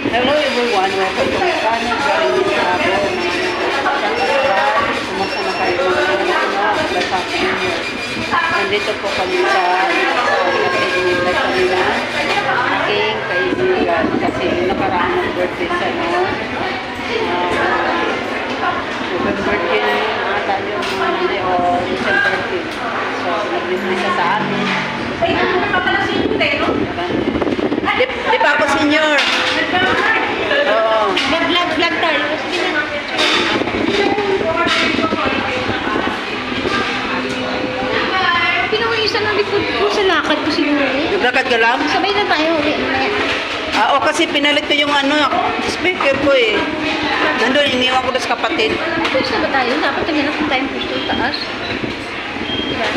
Hello everyone, welcome to my channel. Galing sa ako, kumusta na kayo what's happening here. Nandito po kami sa nag-invite kami na aking kaibigan kasi nakaraan ng birthday sa November 10 tayo mga nanay o December 15. So, nag-invite siya sa amin. Di pa ako senior. Oo. Vlog tayo. Pinuwi isa ng likod ko sa lakad ko siguro. Naglakad ka lang? Sabay na tayo uwi. Oo, kasi pinalit ko yung speaker ko eh. Nandun, iniwan ko doon sa kapatid. Push na ba tayo? Dapat naghanap ng tayong push doon taas. Diba?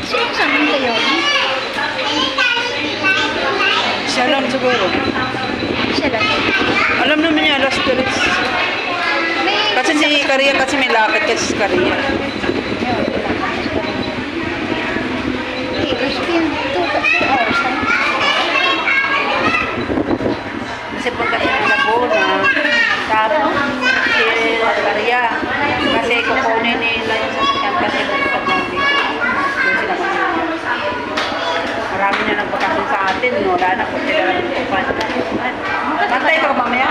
Sino kasama nila yun? Siya lang siguro. Siya lang. Alam naman niya, last spirits. Kasi si Karia, kasi may lakad kasi si Karia. Okay, it's been 2 hours. Kasi pagkain na po na, tapos si Karia, kasi kukunin nila yung sasakyan kasi pupunta ng dito. Doon sila marami na nagpakasyon sa atin, no? Wala na kung sila lang tutupan. Nantay ka mamaya?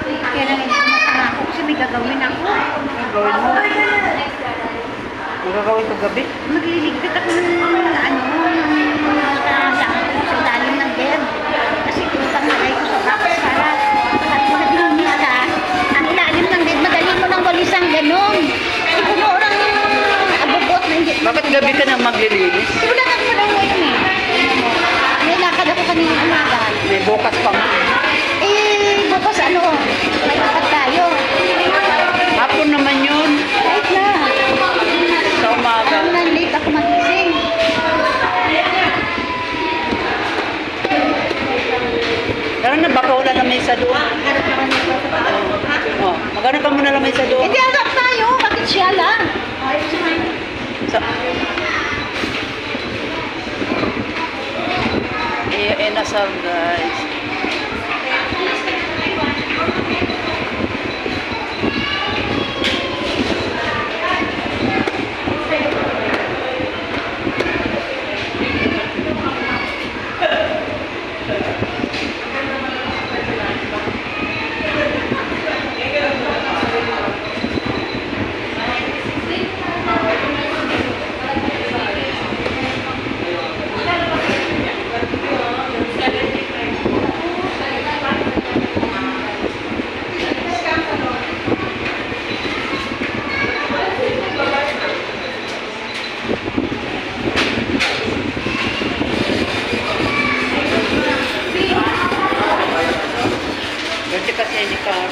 Kaya lang hindi masama ako kasi may gagawin ako. Gawin mo. Magagawin ko gabi? Magliligpit ako ng sa ilalim ng bed. Kasi utang nalay ko sa bakas para at madinis ka. Ang ilalim ng bed, madali mo ng walisang ganon. Ipuno orang abubot na hindi. Bakit gabi ka na maglilinis? Wala na mo lang ngayon eh. May lakad ako kanina umaga. May bukas pa mo. Bukas ano, may lakad tayo. Hapon naman yun. Kahit na. Sa umaga. Ang late ako magising. Tara na, baka wala na may isa doon. Harap naman ito. Oh, magano ka muna lang may isa doon. Hindi harap tayo. Bakit siya lang? Sa... Inasal guys. Ganti kasi ni Carl.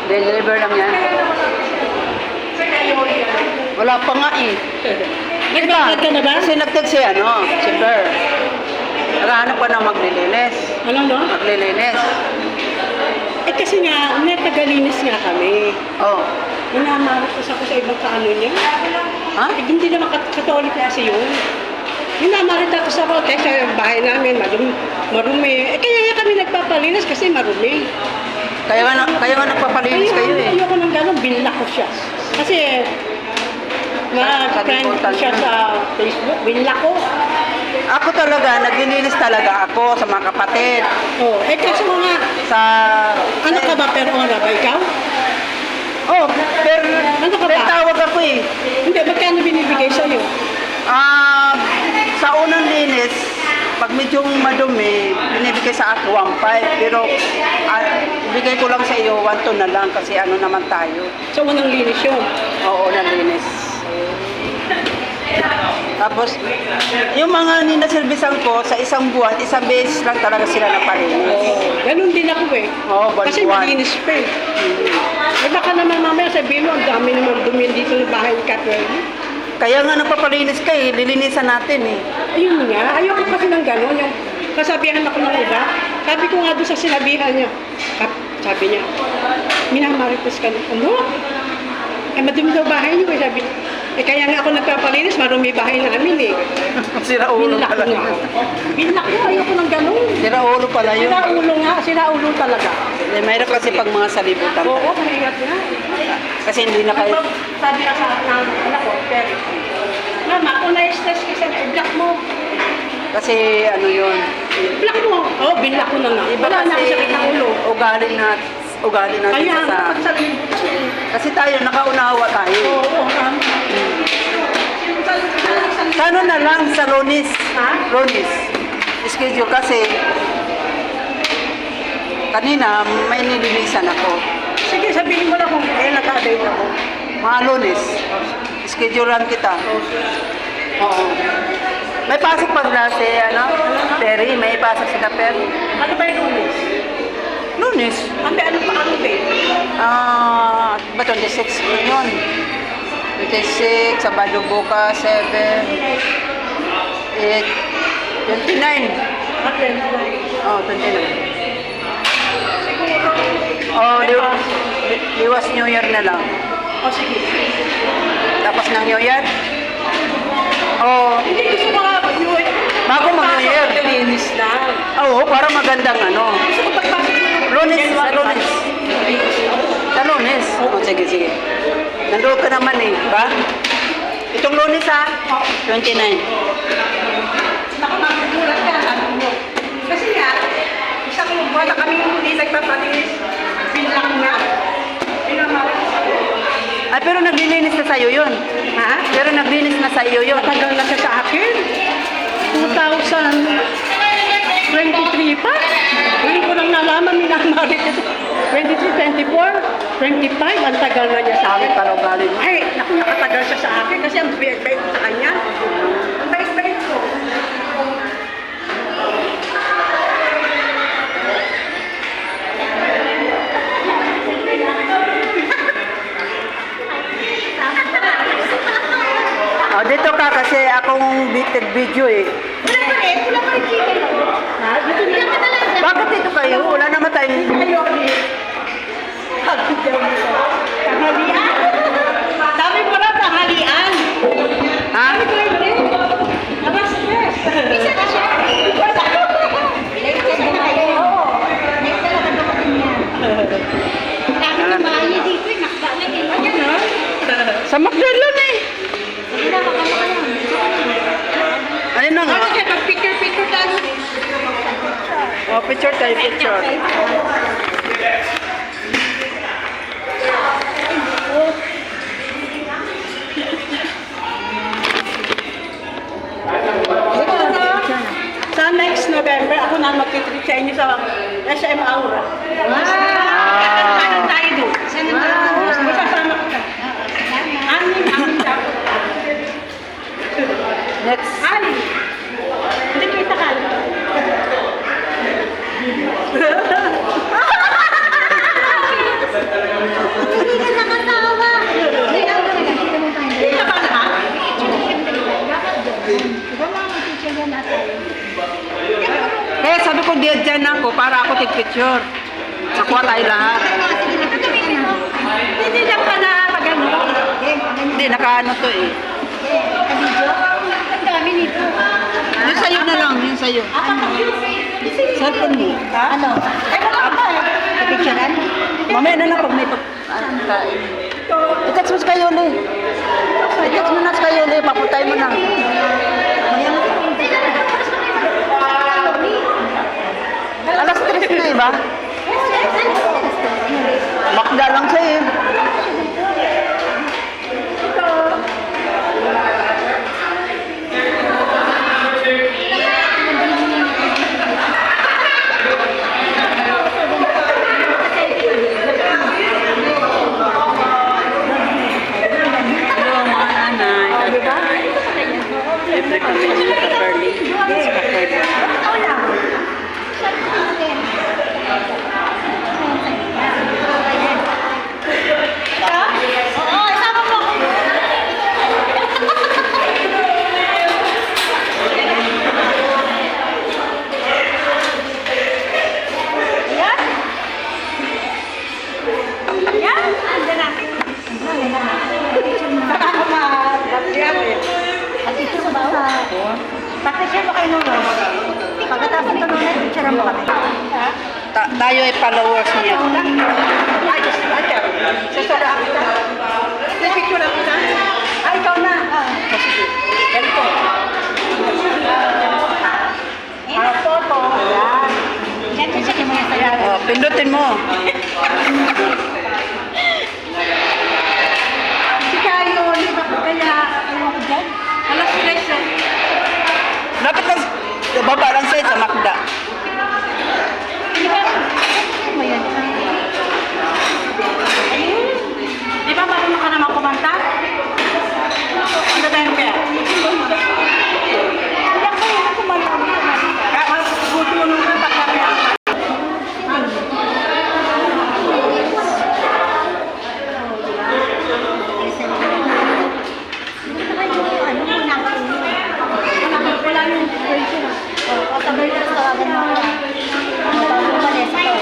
Deliver lang yan. Wala pa nga eh. Nag-vlog ka na ba? Kasi nag-text si si Per. Naghahanap pa na maglilinis. Ano no? Maglilinis. Eh kasi nga, natagalinis nga kami. Oh. Minamaras ako sa ibang kaano niya. Ha? Eh, hindi naman katolik kasi yun. Minamarita ko sa rote sa bahay namin, marumi. Eh, kaya nga kami nagpapalinis kasi marumi. Kaya nga nagpapalinis kayo eh. Ayoko ng gano'n, binlock ko siya. Kasi, ma-friend ko siya sa Facebook, binlock ko. Ako talaga, naglilinis talaga ako sa mga kapatid. Oh, eh kaso nga, Sa... ano ka ba, per ora ba ikaw? Oh, Ano ka ba? tawag ako eh. Hindi, magkano binibigay sa'yo? Sa unang linis, pag medyo madumi, binibigay sa akin 1.5. Pero, ibigay ko lang sa iyo, 1.2 na lang kasi ano naman tayo. Sa unang linis yun. Oo, nalinis. Tapos, yung mga ninaservisan ko, sa isang buwan, isang beses lang talaga sila napalinis. Oh, ganun din ako eh. Oo, Kasi buwan-buwan. malinis pa eh. Eh baka naman mamaya sabihin mo, ang dami naman dumi dito sa bahay ni Catherine. Kaya nga napapalinis ka eh, lilinisan natin eh. Ayun nga, ayoko kasi ng gano'n. Yung kasabihan ako ng iba, sabi ko nga doon sa sinabihan niya, sabi niya, minamarites ka na. Ano? Eh madumi daw bahay niyo eh, sabi niya. Eh kaya nga ako nagpapalinis, marumi bahay namin eh. Sira ulo Binlock pala nga. yun. Binlock ko, ayoko ng gano'n. Sira ulo pala yun. Sira ulo nga, sira ulo talaga. Eh, mayroon kasi pag mga salibutan. Oo, mahirap nga. Kasi hindi na kayo... Sabi ka sa anak ko, pero, Mama, kung na-stress ka sa block mo. Kasi ano yun. Block mo. Oh, binlock ko na nga. Iba Wala na kasi sakit ng ulo. ugali natin Kaya sa... nga, sa Kasi tayo, nakaunawa tayo. Oo, Kano na lang sa Lunes? Ha? Lunes. Schedule kasi kanina may nilinisan ako. Sige, sabihin mo na kung kailan nag-update ako. Mga Lunes. Schedulean kita. Oo. May pasok pa sila si Terry, may pasok sila Perry. Ano ba yung lunes? Lunes. Ano pa ano ba? Ba 26 na yun? 26, Sabado bukas, 7, 8, 29. Oh, 29. Oh, liwas New Year na lang. O sige. Tapos ng New Year? Oh, Hindi gusto mo nga New Year. bago mag-New Year. Linis na. Oo, para magandang ano. Gusto ko pagpasok ng Lunes, sa Lunes. Sa Lunes? Oh, sige, sige. Nandoon ka naman eh, ba? Itong Lunes ha? 29. Nakamagulat ka, ano mo. Kasi nga, isang buwan na kami hindi nagpapalinis. Binlock na. Pinamalas ako. Ay, pero naglilinis na sa'yo yun. Ha? Pero naglinis na sa'yo yun. Matagal na siya sa akin. 2023 pa. Ngayon ko lang nalaman, minamalit ito. 23, 24, 25, ang tagal na niya sa akin. Para ugali mo. Ay, naku, nakatagal siya sa akin kasi ang bait-bait ko sa kanya. Ang bait-bait ko. Oh, dito ka kasi akong video eh. Wala pa rin chicken. Ha? Dito na. Wala ka talaga. Bakit dito kayo? Wala naman tayong... Ayaw ni. Tanghalian. Sabi mo na tanghalian. Ha? Sabi ko yun rin. Alas stress. Isa na siya. Next na kayo. Next na lang dumating yan. Dami ng bahay dito eh. Nakba na kayo. Sa Magdalon eh. Sige na, makano ka lang. Ayun na nga. Ano siya? Pag-picture tayo. Oh, picture tayo, picture. Sa next November, ako na magtitreat sa inyo sa SM Aura. Ah. Ano tayo doon? Saan ang gagawin? Masasama ka. Anim dapat. Next. Anim. Hindi kita ka. Hindi ka nakatawa. Hindi ka talaga. Dito mo tayo. Hindi ka ba lahat? Diba mga teacher yan natin? Kaya sabi ko, dyan ako para ako take-picture. Nakuha tayo lahat. Hindi lang ka na pag-ano. Hindi, nakaano to eh. Ang dami nito. sa'yo. Cellphone mo. Ano? Ay, wala ka eh. Picturean? Mamaya na lang pag may kain. I-text mo si Kayoli. I-text mo na si Kayoli. Paputay mo na. Alas 3 na iba? Makda lang sa'yo. Hello mga nanay. Siyempre kami sa Kaperli. Sa Kaperli. Oo, isama mo ako. Yan. Yan. Andyan na. Baka ako Pag-picture mo ba? Pag-picture mo kayo nung pagkatapos ito nung picture mo kami. Tayo ay followers niya. Ay, sasarahan kita. Picture lang kita. Ay, ikaw na. Ganito. Photo. Yan. Yan, check mo yan sa'yo. Oh, pindutin mo. Si Kayo, di ba kaya, ano ko dyan? Alas 3 eh. Dapat lang, baba lang sa'yo sa Makda. Di ba? Mo yan. Di ba marunong ka naman kumanta? Ano ba yung kaya? Ilan ba yan ako marunong? Kaya tutulong ka pa kaya. Wala yung version. O, sabay na sa akin mo. Ang bago umalis ito.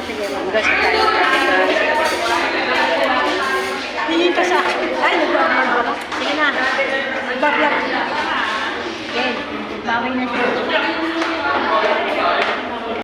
Sige, Guys, tayo. Tingin ka sa akin. Ay, nag-vlog ako. sige na. Nag-vlog. Okay, babay na siya.